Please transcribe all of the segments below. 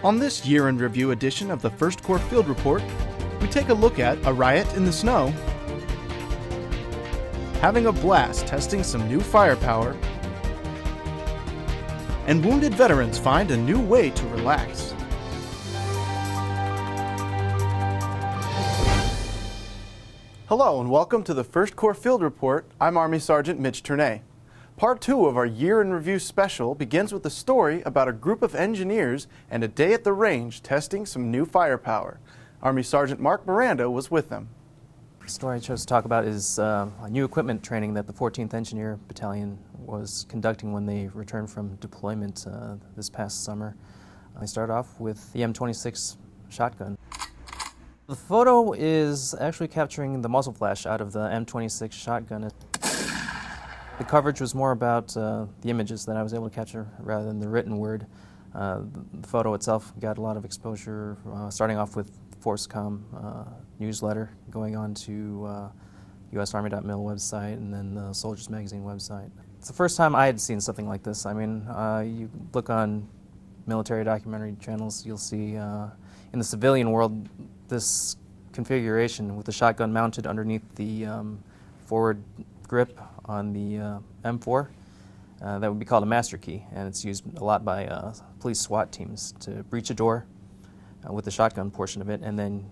On this year in review edition of the First Corps Field Report, we take a look at a riot in the snow, having a blast testing some new firepower, and wounded veterans find a new way to relax. Hello and welcome to the First Corps Field Report. I'm Army Sergeant Mitch Turnay. Part 2 of our Year in Review special begins with a story about a group of engineers and a day at the range testing some new firepower. Army Sergeant Mark Miranda was with them. The story I chose to talk about is a new equipment training that the 14th Engineer Battalion was conducting when they returned from deployment this past summer. I started off with the M26 shotgun. The photo is actually capturing the muzzle flash out of the M26 shotgun. The coverage was more about the images that I was able to capture rather than the written word. The photo itself got a lot of exposure, starting off with ForceCom newsletter, going on to USArmy.mil website, and then the Soldiers Magazine website. It's the first time I had seen something like this. I mean, you look on military documentary channels, you'll see in the civilian world this configuration with the shotgun mounted underneath the forward grip on the M4. That would be called a master key, and it's used a lot by police SWAT teams to breach a door with the shotgun portion of it, and then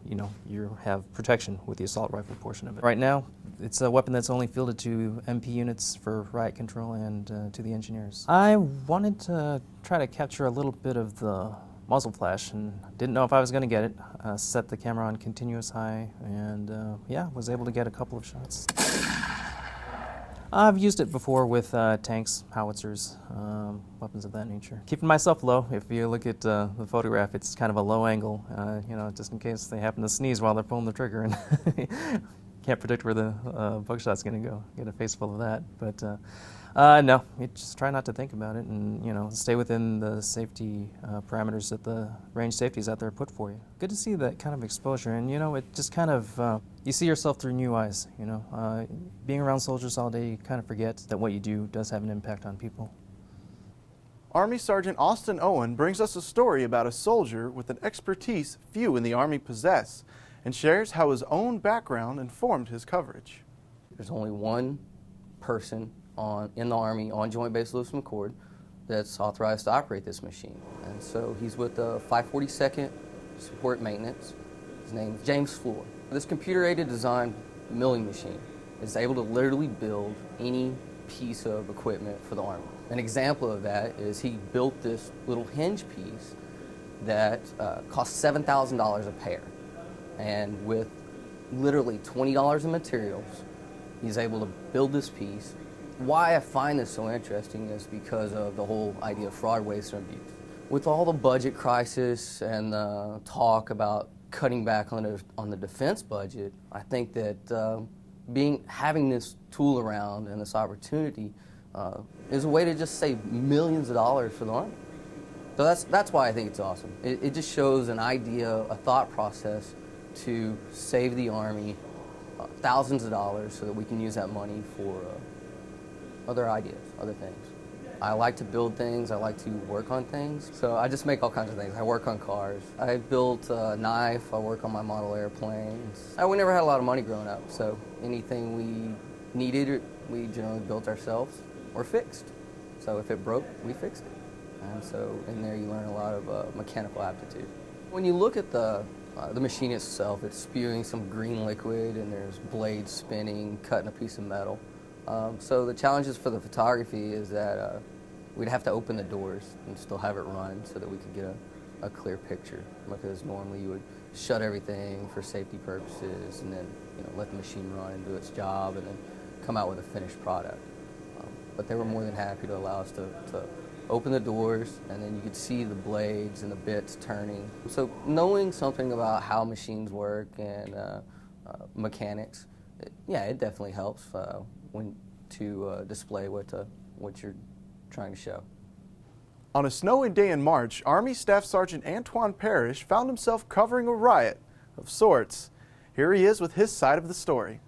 you have protection with the assault rifle portion of it. Right now, it's a weapon that's only fielded to MP units for riot control and to the engineers. I wanted to try to capture a little bit of the muzzle flash and didn't know if I was going to get it. Set the camera on continuous high and yeah, was able to get a couple of shots. I've used it before with tanks, howitzers, weapons of that nature. Keeping myself low. If you look at the photograph, it's kind of a low angle, just in case they happen to sneeze while they're pulling the trigger, and can't predict where the buckshot's going to go. Get a face full of that. But no, you just try not to think about it, and stay within the safety parameters that the range safeties out there put for you. Good to see that kind of exposure, and it just kind of you see yourself through new eyes. Being around soldiers all day, you kind of forget that what you do does have an impact on people. Army Sergeant Austin Owen brings us a story about a soldier with an expertise few in the Army possess, and shares how his own background informed his coverage. There's only one person in the Army on Joint Base Lewis McChord that's authorized to operate this machine. And so he's with the 542nd Support Maintenance. His name is James Floor. This computer-aided design milling machine is able to literally build any piece of equipment for the Army. An example of that is he built this little hinge piece that cost $7,000 a pair. And with literally $20 in materials, he's able to build this piece. Why I find this so interesting is because of the whole idea of fraud, waste, and abuse. With all the budget crisis and the talk about cutting back on the defense budget, I think that having this tool around and this opportunity is a way to just save millions of dollars for the Army. So that's why I think it's awesome. It just shows an idea, a thought process to save the Army thousands of dollars so that we can use that money for other ideas, other things. I like to build things, I like to work on things, so I just make all kinds of things. I work on cars, I built a knife, I work on my model airplanes. We never had a lot of money growing up, so anything we needed, we generally built ourselves or fixed. So if it broke, we fixed it. And so in there you learn a lot of mechanical aptitude. When you look at the machine itself, it's spewing some green liquid and there's blades spinning, cutting a piece of metal. So the challenges for the photography is that we'd have to open the doors and still have it run so that we could get a clear picture, because normally you would shut everything for safety purposes and then let the machine run and do its job and then come out with a finished product. But they were more than happy to allow us to open the doors, and then you could see the blades and the bits turning. So knowing something about how machines work and mechanics, it definitely helps when to display what you're trying to show. On a snowy day in March, Army Staff Sergeant Antoine Parrish found himself covering a riot of sorts. Here he is with his side of the story.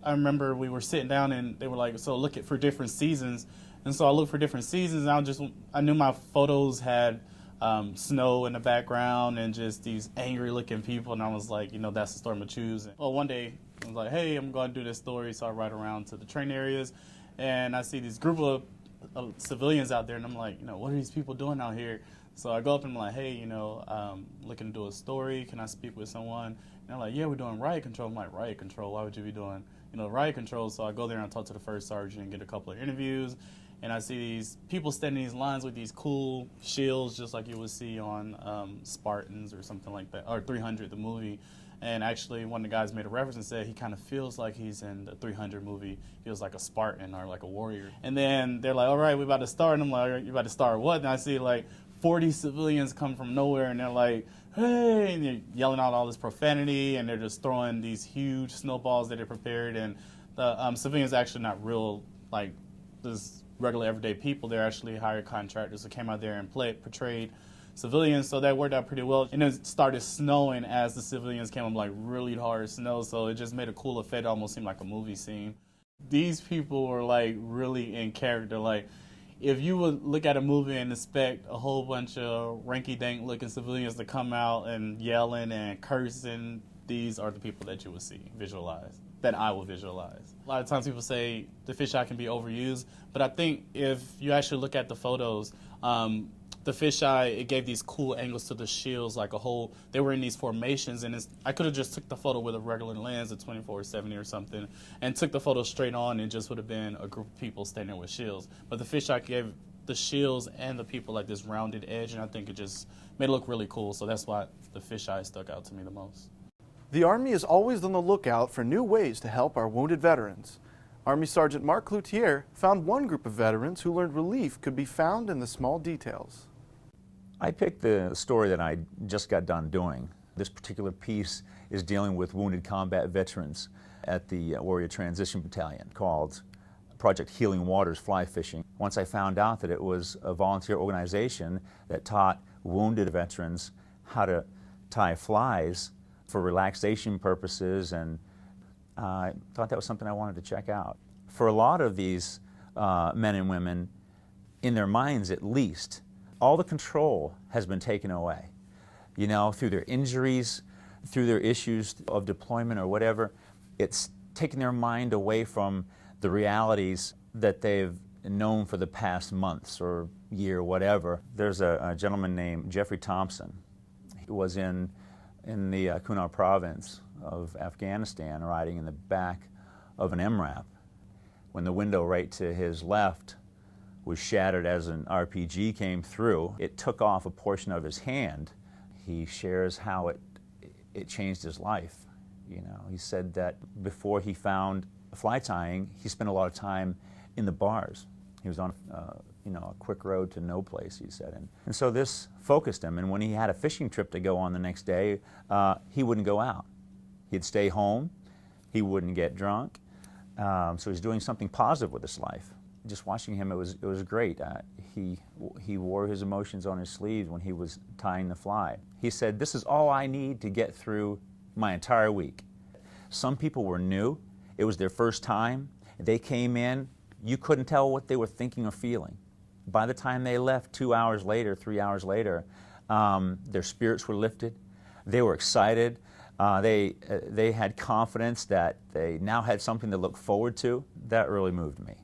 I remember we were sitting down and they were like, so look for different seasons. And so I looked for different seasons, and I knew my photos had snow in the background and just these angry looking people. And I was like, that's the story I'm going to choose. Well, one day I was like, hey, I'm going to do this story. So I ride around to the train areas and I see this group of civilians out there. And I'm like, what are these people doing out here? So I go up and I'm like, hey, looking to do a story. Can I speak with someone? And they're like, yeah, we're doing riot control. I'm like, riot control? Why would you be doing, riot control? So I go there and I talk to the first sergeant and get a couple of interviews. And I see these people standing in these lines with these cool shields, just like you would see on Spartans or something like that, or 300, the movie. And actually, one of the guys made a reference and said he kind of feels like he's in the 300 movie. He feels like a Spartan or like a warrior. And then they're like, all right, we're about to start. And I'm like, all right, you about to start what? And I see like 40 civilians come from nowhere, and they're like, hey, and they're yelling out all this profanity, and they're just throwing these huge snowballs that they prepared. And the civilians are actually not real, like, this regular everyday people. They're actually hired contractors that came out there and portrayed civilians, so that worked out pretty well. And it started snowing as the civilians came up, like really hard snow, so it just made a cool effect. It almost seemed like a movie scene. These people were like really in character. Like, if you would look at a movie and expect a whole bunch of ranky-dank looking civilians to come out and yelling and cursing, these are the people that you would see, visualize, that I will visualize. A lot of times people say the fisheye can be overused, but I think if you actually look at the photos, the fisheye, it gave these cool angles to the shields, like they were in these formations, and I could have just took the photo with a regular lens, a 24-70 or something, and took the photo straight on, and just would have been a group of people standing with shields. But the fisheye gave the shields and the people like this rounded edge, and I think it just made it look really cool, so that's why the fisheye stuck out to me the most. The Army is always on the lookout for new ways to help our wounded veterans. Army Sergeant Mark Cloutier found one group of veterans who learned relief could be found in the small details. I picked the story that I just got done doing. This particular piece is dealing with wounded combat veterans at the Warrior Transition Battalion, called Project Healing Waters Fly Fishing. Once I found out that it was a volunteer organization that taught wounded veterans how to tie flies for relaxation purposes, and I thought that was something I wanted to check out. For a lot of these men and women, in their minds at least, all the control has been taken away. Through their injuries, through their issues of deployment or whatever, it's taken their mind away from the realities that they've known for the past months or year, whatever. There's a gentleman named Jeffrey Thompson. He was in the Kunar province of Afghanistan, riding in the back of an MRAP. When the window right to his left was shattered as an RPG came through, it took off a portion of his hand. He shares how it changed his life. He said that before he found fly tying, he spent a lot of time in the bars. He was on a quick road to no place, he said. And so this focused him, and when he had a fishing trip to go on the next day, he wouldn't go out. He'd stay home, he wouldn't get drunk, so he's doing something positive with his life. Just watching him, it was great. He wore his emotions on his sleeves when he was tying the fly. He said, "This is all I need to get through my entire week." Some people were new. It was their first time. They came in. You couldn't tell what they were thinking or feeling. By the time they left 2 hours later, 3 hours later, their spirits were lifted. They were excited. They had confidence that they now had something to look forward to. That really moved me.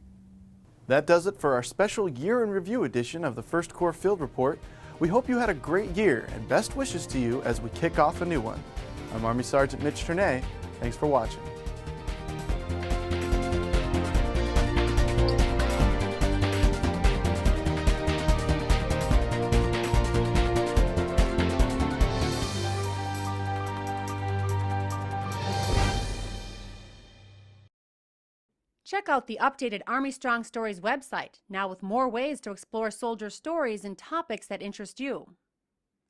That does it for our special Year in Review edition of the First Corps Field Report. We hope you had a great year, and best wishes to you as we kick off a new one. I'm Army Sergeant Mitch Ternay. Thanks for watching. Check out the updated Army Strong Stories website, now with more ways to explore soldier stories and topics that interest you.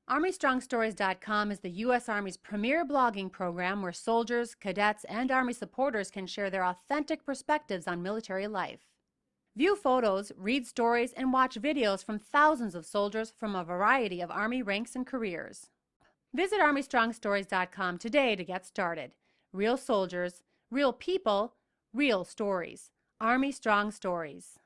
ArmyStrongStories.com is the U.S. Army's premier blogging program where soldiers, cadets, and Army supporters can share their authentic perspectives on military life. View photos, read stories, and watch videos from thousands of soldiers from a variety of Army ranks and careers. Visit ArmyStrongStories.com today to get started. Real soldiers, real people, real stories. Army Strong Stories.